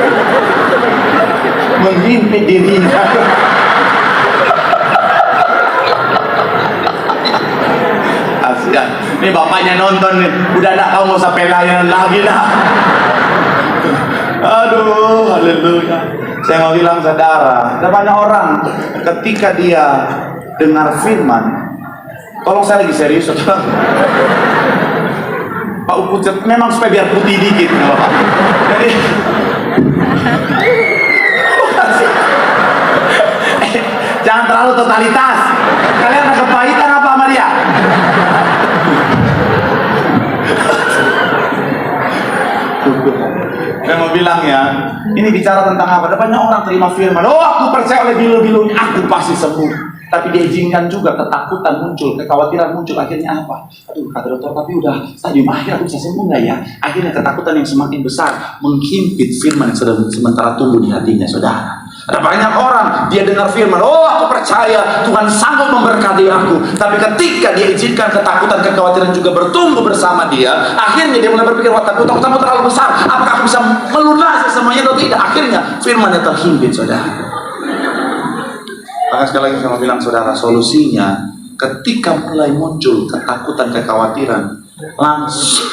menghimpit dirinya. Kasihan. Ini bapaknya nonton nih, udah nak kamu usah pelayanan lagi dah. Aduh, haleluya. Saya mau bilang saudara, ada banyak orang ketika dia dengar firman, tolong saya lagi serius saudara. Pak Uput, memang supaya biar putih dikit, nggak apa-apa. Jadi, jangan terlalu totalitas. Kalian ada kepahitan apa sama dia? Saya mau bilang ya, ini bicara tentang apa? Ada banyak orang terima firman, oh aku percaya oleh bilu-bilunya, aku pasti sembuh. Tapi dia izinkan juga ketakutan muncul, kekhawatiran muncul. Akhirnya apa? Aduh, kata dokter, tapi udah stadium akhir, aku bisa sembuh nggak ya? Akhirnya ketakutan yang semakin besar menghimpit firman yang sedang sementara tumbuh di hatinya, saudara. Ada banyak orang, dia dengar firman, oh aku percaya Tuhan sanggup memberkati aku. Tapi ketika dia izinkan ketakutan, kekhawatiran juga bertumbuh bersama dia, akhirnya dia mulai berpikir, wah takut-takut terlalu besar, apakah aku bisa melunasi semuanya atau tidak? Akhirnya firmannya terhimpit, saudara. Maka sekali lagi saya mau bilang saudara, solusinya ketika mulai muncul ketakutan, kekhawatiran, langsung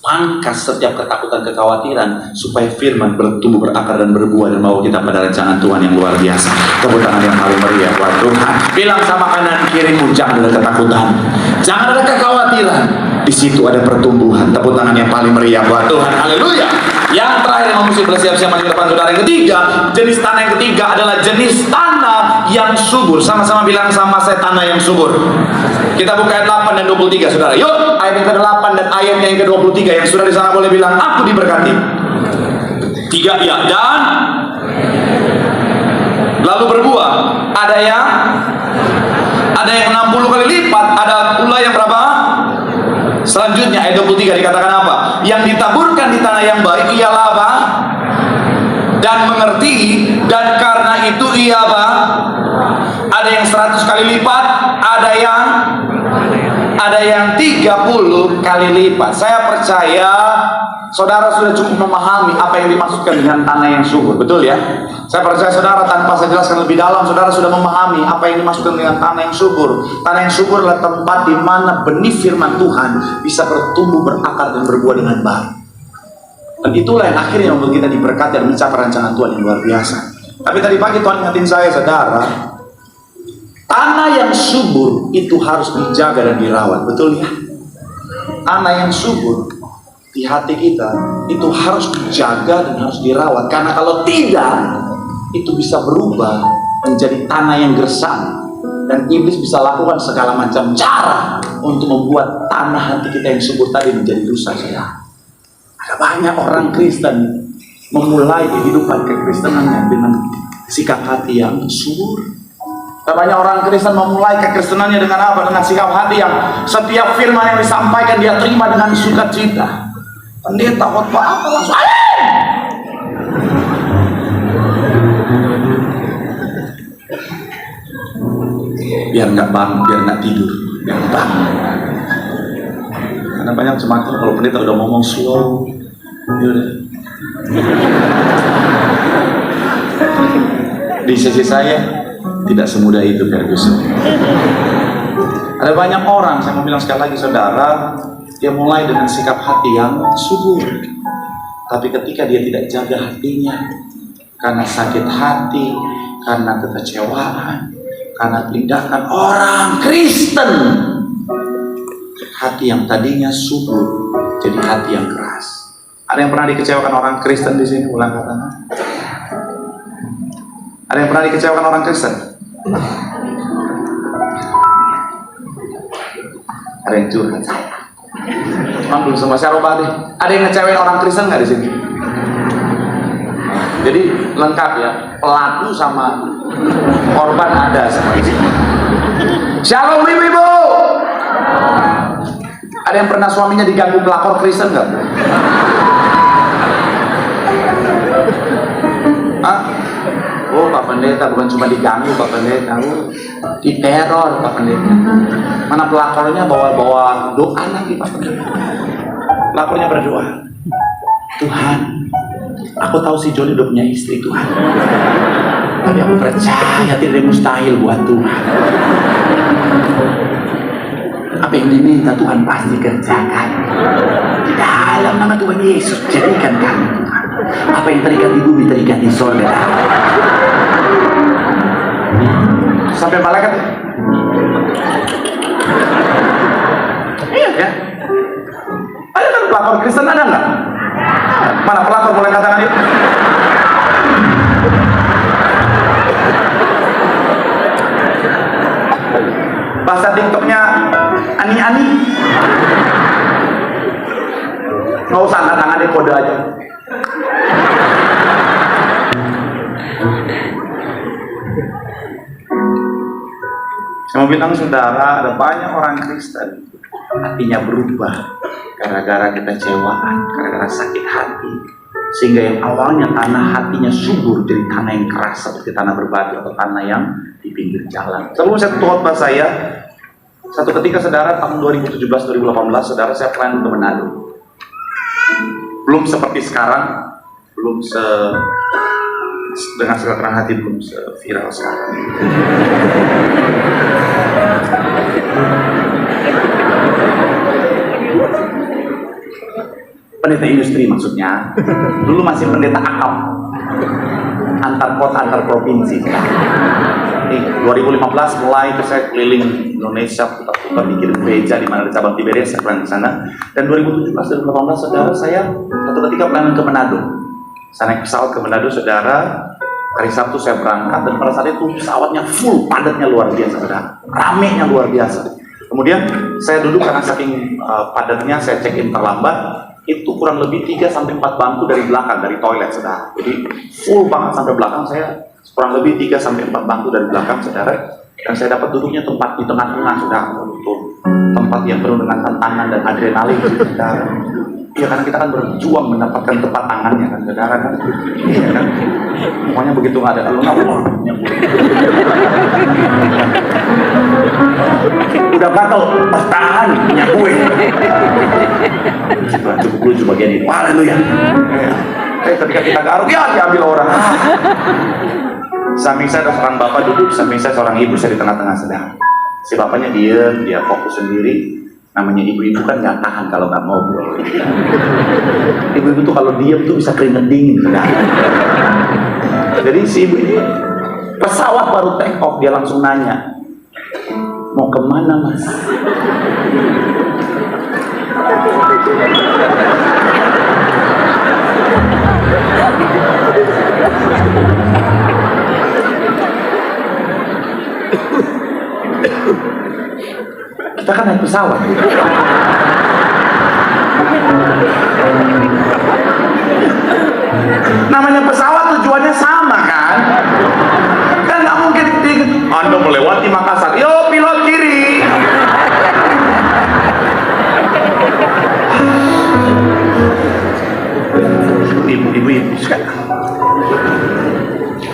pangkas setiap ketakutan, kekhawatiran, supaya firman bertumbuh, berakar dan berbuah dan mau kita pada rancangan Tuhan yang luar biasa. Tepuk tangan yang paling meriah buat Tuhan. Bilang sama kanan kirimu, jangan ada ketakutan, jangan ada kekhawatiran. Di situ ada pertumbuhan. Tepuk tangan yang paling meriah buat Tuhan. Haleluya. Yang terakhir yang mesti bersiap-siap di depan saudara, yang ketiga, jenis tanah yang ketiga adalah jenis tanah yang subur. Sama-sama bilang sama saya, tanah yang subur. Kita buka ayat 8 dan 23 saudara. Yuk, ayat yang ke-8 dan ayat yang ke-23. Yang sudah di sana boleh bilang, aku diberkati. 3 ya, dan lalu berbuah. Ada yang 60 kali lipat. Ada pula yang berapa? Selanjutnya ayat 23 dikatakan apa? Yang ditaburkan di tanah yang baik ialah apa? Dan mengerti, dan karena itu ia apa? Ada yang 100 kali lipat, ada yang 30 kali lipat. Saya percaya saudara sudah cukup memahami apa yang dimaksudkan dengan tanah yang subur, betul ya? Saya percaya saudara, tanpa saya jelaskan lebih dalam, saudara sudah memahami apa yang dimaksudkan dengan tanah yang subur. Tanah yang subur adalah tempat di mana benih firman Tuhan bisa bertumbuh, berakar dan berbuah dengan baik. Dan itulah yang akhirnya membuat kita diberkati dan mencapai rancangan Tuhan yang luar biasa. Tapi tadi pagi Tuhan ingatin saya, saudara, tanah yang subur itu harus dijaga dan dirawat, betul ya? Tanah yang subur di hati kita itu harus dijaga dan harus dirawat, karena kalau tidak, itu bisa berubah menjadi tanah yang gersang, dan iblis bisa lakukan segala macam cara untuk membuat tanah hati kita yang subur tadi menjadi rusak. Ya, ada banyak orang Kristen memulai kehidupan kekristenannya dengan sikap hati yang subur, Banyak orang Kristen memulai kekristenannya dengan apa? Dengan sikap hati yang setiap firman yang disampaikan dia terima dengan sukacita. Pendeta khotbah apa langsung amin. Biar nggak bangun, biar nggak tidur, biar nggak bangun. Karena banyak jemaat kalau pendeta udah ngomong slow, yaudah. Di sisi saya tidak semudah itu Ferguson. Ada banyak orang, saya mau bilang sekali lagi saudara, dia mulai dengan sikap hati yang subur, tapi ketika dia tidak jaga hatinya karena sakit hati, karena kekecewaan, karena tindakan orang Kristen, hati yang tadinya subur jadi hati yang keras. Ada yang pernah dikecewakan orang Kristen di sini? Ulang katanya. Ada yang pernah dikecewakan orang Kristen? Ada yang curhat saya. Belum sama saya roba deh. Ada yang ngecewain orang Kristen nggak di sini? Jadi lengkap ya, pelaku sama korban ada sama di sini. Shalom ibu-ibu. Ada yang pernah suaminya diganggu pelakor Kristen nggak? Hah? Oh Pak Pendeta, bukan cuma diganggu Pak Pendeta, diteror Pak Pendeta. Mana pelakornya bawa doa lagi Pak Pendeta. Pelakornya berdoa, Tuhan, aku tahu si Joni udah punya istri Tuhan, tapi aku percaya tidak ada mustahil buat Tuhan. Apa yang diminta Tuhan pasti kerjakan. Di dalam nama Tuhan Yesus, jadikan kami Tuhan. Apa yang terikat di bumi terikat di sorga. Sampai malaikat. Iya ya. Ada kan pelakor Kristen ada nggak? Mana pelakor boleh katakan itu? Bahasa TikToknya ani-ani. Nggak usah angkat tangan, kode aja. Saya mau bilang saudara, ada banyak orang Kristen hatinya berubah gara-gara kekecewaan, gara-gara sakit hati, sehingga yang awalnya tanah hatinya subur jadi tanah yang keras seperti tanah berbatu atau tanah yang di pinggir jalan. Sebelum saya tutup khotbah saya, satu ketika saudara tahun 2017-2018 saudara saya plan ke Manado. Belum seperti sekarang, belum dengan segala terang hati, belum viral sekarang. Pendeta industri maksudnya. Dulu masih pendeta akam, antar kota antar provinsi. Nih 2015 mulai saya keliling Indonesia, putar-putar bikin gereja di mana ada cabang Tiberias, saya plan di sana. Dan 2017-2018 saudara saya satu ketika plan ke Manado. Saya naik pesawat ke Manado saudara. Hari Sabtu saya berangkat dan pada saat itu pesawatnya full, padatnya luar biasa saudara, ramenya luar biasa. Kemudian saya duduk karena saking padatnya saya check in terlambat. Itu kurang lebih 3-4 bangku dari belakang, dari toilet saudara. Jadi full banget sampai belakang saya, kurang lebih 3-4 bangku dari belakang saudara. Dan saya dapat duduknya tempat di tengah-tengah saudara, betul. Tempat yang penuh dengan tantangan dan adrenalin saudara. Iya, karena kita kan berjuang mendapatkan tempat tangannya kan saudara kan. Iya kan. Pokoknya begitu nggak ada, lu nggak mau. Udah gatel, bertahan punya gue. Cukup dulu cuma bagian ini, malah lu ya. Ketika kita garuk, ya diambil orang. Samping saya ada seorang bapak duduk, samping saya seorang ibu, saya di tengah-tengah sedang. Si bapaknya diem, dia fokus sendiri. Namanya ibu-ibu kan nggak tahan kalau nggak ngobrol. Ibu-ibu tuh kalau diem tuh bisa keringet dingin. Kan? Jadi si ibu ini pesawat baru take off, dia langsung nanya, mau kemana mas? Kita kan naik pesawat gitu. Namanya pesawat tujuannya sama kan? Kan nggak mungkin Bandung melewati Makassar. Yo pilot kiri. Ibu-ibu sekarang.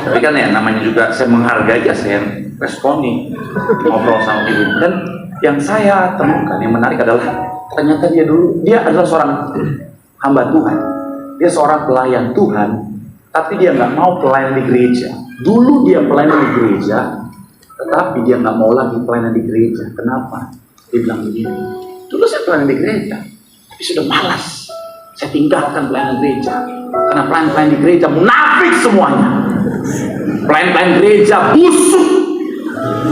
Tapi kan ya namanya juga saya menghargai ya, saya responi ngobrol sama ibu. Dan yang saya temukan yang menarik adalah ternyata dia adalah seorang hamba Tuhan. Dia seorang pelayan Tuhan, tapi dia nggak mau pelayan di gereja. Dulu dia pelayan di gereja, tetapi dia nggak mau lagi pelayanan di gereja. Kenapa? Dia bilang begini, dulu saya pelayan di gereja, tapi sudah malas. Saya tinggalkan pelayanan gereja. Karena pelayan-pelayan di gereja munafik semuanya. Pelayan-pelayan gereja busuk.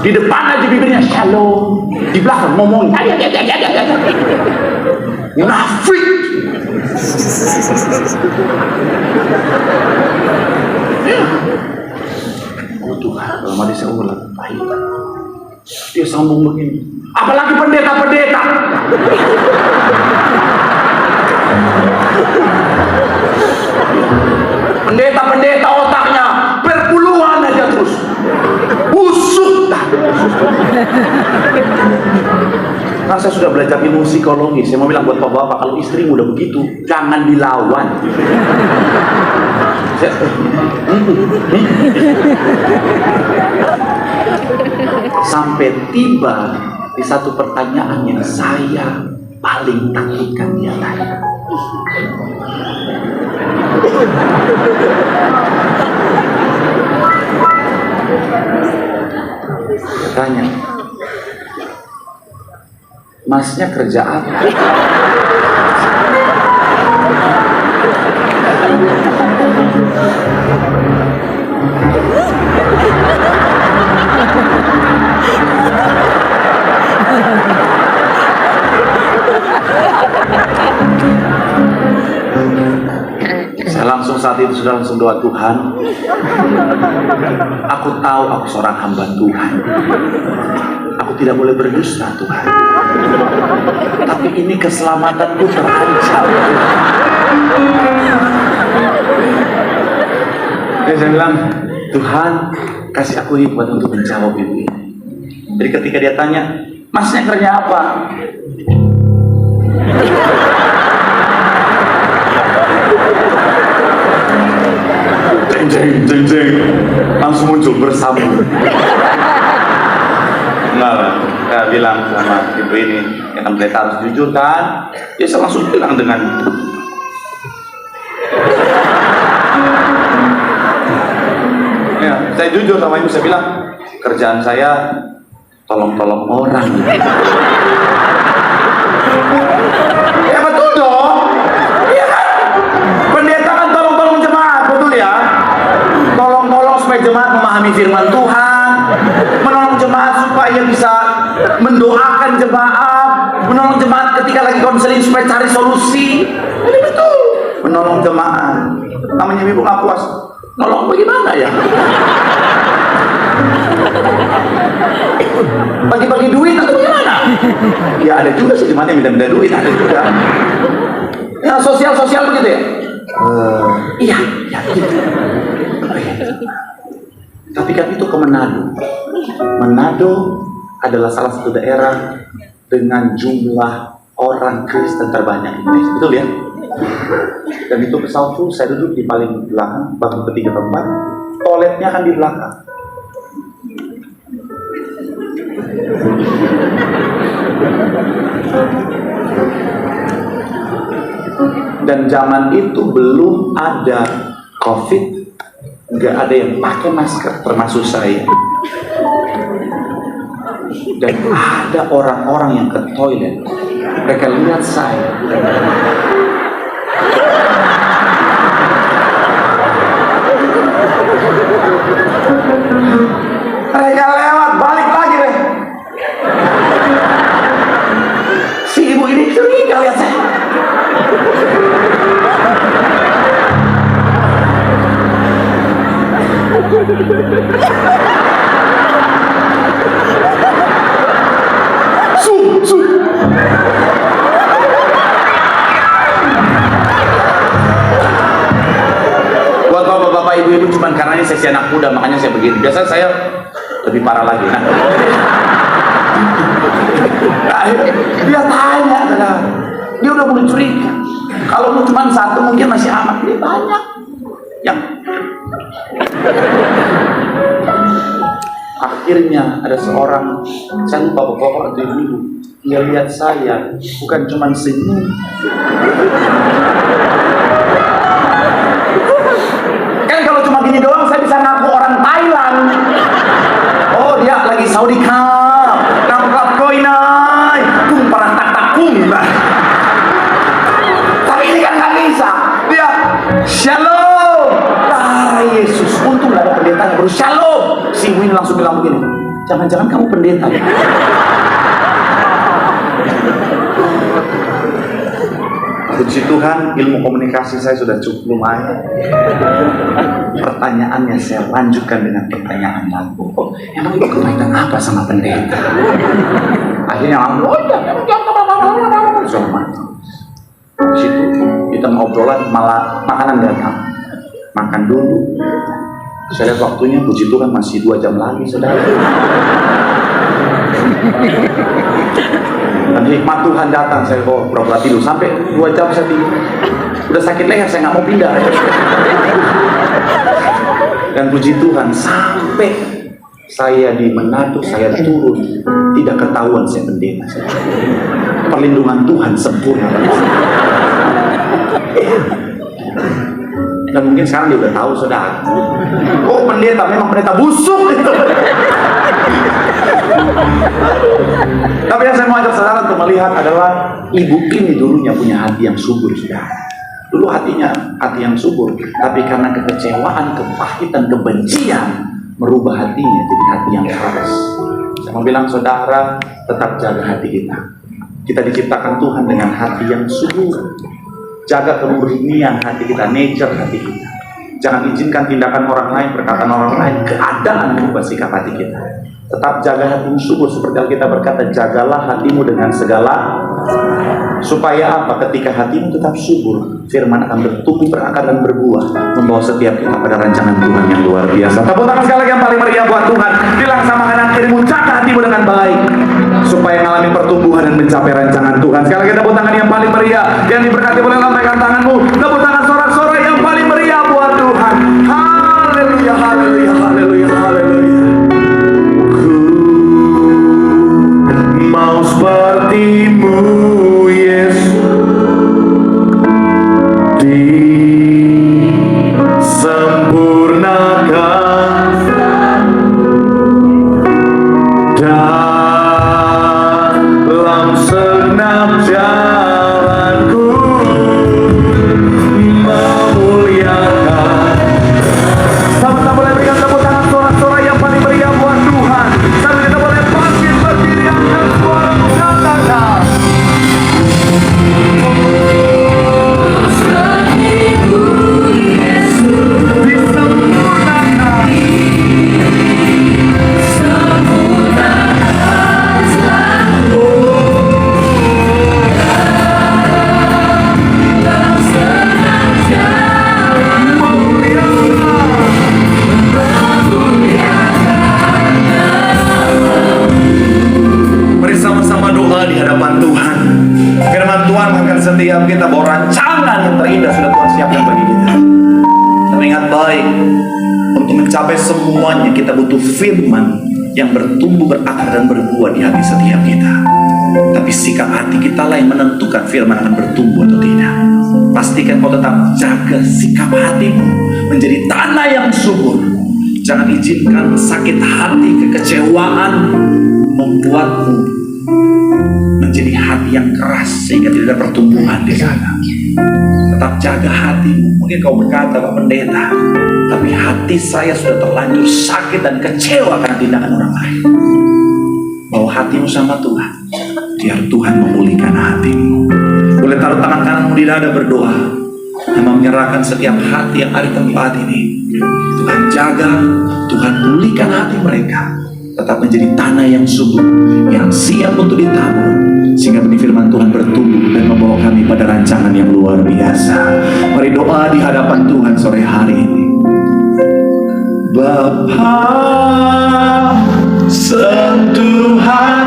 Di depan aja bibirnya shalom, di belakang ngomong ya. Munafik. Oh Tuhan, dalam hati saya ulang baik. Dia sambung begini. Apalagi pendeta-pendeta. Pendeta-pendeta otaknya berpuluhan aja terus. Busuk. Nah, saya sudah belajar ilmu psikologi. Saya mau bilang buat bapak-bapak, kalau istrimu udah begitu, jangan dilawan. Sampai tiba di satu pertanyaan yang saya paling takutkan dia tanya. Tanya, masnya kerja apa? Saya langsung saat itu sudah langsung doa, Tuhan, aku tahu aku seorang hamba Tuhan. Aku tidak boleh berdusta, Tuhan. Tapi ini keselamatanku terancam. Saya bilang, Tuhan, kasih aku hikmat untuk menjawab ibu ini. Jadi ketika dia tanya, masnya kerja apa? Jeng, langsung muncul bersambung. Enggak lah, saya bilang sama ibu ini, ya kan mereka harus jujur kan? Ya saya langsung bilang dengan ya, saya jujur sama ibu, saya bilang kerjaan saya tolong-tolong orang. Ya betul dong, iya kan? Pendeta kan tolong-tolong jemaat, betul ya? Tolong-tolong supaya jemaat memahami firman Tuhan, menolong jemaat supaya bisa mendoakan jemaat, menolong jemaat ketika lagi konseling supaya cari solusi. Ini betul, menolong jemaat. Namanya ibu nggak puas, nolong bagaimana ya? Bagi-bagi duit atau bagaimana? Ya ada juga sih jemaat yang minta-minta duit, ada juga. Ya sosial begitu ya? Iya, gitu. Tapi kan itu ke Manado. Manado adalah salah satu daerah dengan jumlah orang Kristen terbanyak di Indonesia, betul ya? Dan itu pesawat full, saya duduk di paling belakang, bangku ketiga keempat, toiletnya kan di belakang. Dan zaman itu belum ada COVID, nggak ada yang pakai masker, termasuk saya. Dan ada orang-orang yang ke toilet, mereka lihat saya. Mereka lewat, balik lagi deh. Si ibu ini curiga lihat saya. Buat bapak-bapak ibu-ibu, cuman karena ini sesi anak muda makanya saya begini. Biasanya saya lebih lebih parah lagi. Nah, dia tanya, saudara. Dia udah mulai curiga. Kalau cuma satu mungkin masih aman, dia banyak. Yang akhirnya ada seorang, saya lupa bapak atau ibu, dia lihat saya, bukan cuma senyum. Kan kalau cuma gini doang saya bisa ngaku orang Thailand. Oh dia lagi Saudi Cup, nangkap koinai, kung parah tak kung. Tapi ini kan nggak bisa. Dia shalom. Yesus, untung gak ada pendeta yang baru shalom. Si Win langsung bilang begini, jangan-jangan kamu pendeta ya? Puji Tuhan, ilmu komunikasi saya sudah cukup lumayan. Pertanyaannya saya lanjutkan dengan pertanyaan lagu. Oh, emang itu kaitan apa sama pendeta? Akhirnya oh ya, selamat. Di situ kita ngobrolan, malah makanan datang. Makan dulu. Saya lihat waktunya, puji Tuhan masih 2 jam lagi, saudara. Dan hikmat Tuhan datang, saya pura-pura tidur sampai 2 jam saya tidur. Udah sakit leher, saya nggak mau pindah. Dan puji Tuhan sampai saya di Manado, saya turun, tidak ketahuan saya pendeta. Perlindungan Tuhan sempurna. Dan mungkin sekarang dia udah tahu, saudara. Oh pendeta, memang pendeta busuk itu. Tapi yang saya mau ajak saudara untuk melihat adalah ibu ini dulunya punya hati yang subur, saudara. Dulu hatinya hati yang subur, tapi karena kekecewaan, kepahitan, kebencian merubah hatinya jadi hati yang keras. Saya mau bilang saudara, tetap jaga hati kita. Kita diciptakan Tuhan dengan hati yang subur. Jaga kemurnian hati kita, nature hati kita. Jangan izinkan tindakan orang lain, perkataan orang lain, keadaan merubah sikap hati kita. Tetap jaga hatimu subur, seperti Alkitab berkata, jagalah hatimu dengan segala. Supaya apa? Ketika hatimu tetap subur, firman akan bertumbuh, berakar dan berbuah, membawa setiap kita pada rancangan Tuhan yang luar biasa. Tepuk tangan sekali lagi yang paling meriah buat Tuhan. Bilang sama kanan kirimu, jaga hatimu dengan baik, supaya mengalami pertumbuhan dan mencapai rancangan Tuhan. Sekali lagi tepuk tangan yang paling meriah, yang diberkati boleh lambaikan tanganmu. Tepuk tangan sorak-sorai yang paling meriah buat Tuhan. Haleluya, haleluya, haleluya, haleluya. Ku mau sepertimu, Yesus, disempurnakan dalam segenap jalanku, memuliakan. Sama-sama boleh berikan tepuk tangan sorak-sorai yang paling meriah buat Tuhan. Sambil kita boleh bangkit berdiri, angkat suara mengatakan, setiap kita bahwa rancangan yang terindah sudah Tuhan siapkan bagi kita. Dan ingat baik, untuk mencapai semuanya kita butuh firman yang bertumbuh, berakar dan berbuah di hati setiap kita. Tapi sikap hati kita lah yang menentukan firman akan bertumbuh atau tidak. Pastikan kau tetap jaga sikap hatimu menjadi tanah yang subur. Jangan izinkan sakit hati, kekecewaan membuatmu menjadi hati yang keras sehingga tidak ada pertumbuhan di sana. Tetap jaga hatimu. Mungkin kau berkata, Pak Pendeta, tapi hati saya sudah terlanjur sakit dan kecewa karena tindakan orang lain. Bawa hatimu sama Tuhan, biar Tuhan memulihkan hatimu. Boleh taruh tangan kananmu di dada, berdoa, dan menyerahkan setiap hati yang ada di tempat ini. Tuhan jaga, Tuhan pulihkan hati mereka, tetap menjadi tanah yang subur, yang siap untuk ditabur, sehingga benih firman Tuhan bertumbuh dan membawa kami pada rancangan yang luar biasa. Mari doa di hadapan Tuhan sore hari ini. Bapa sentuh hati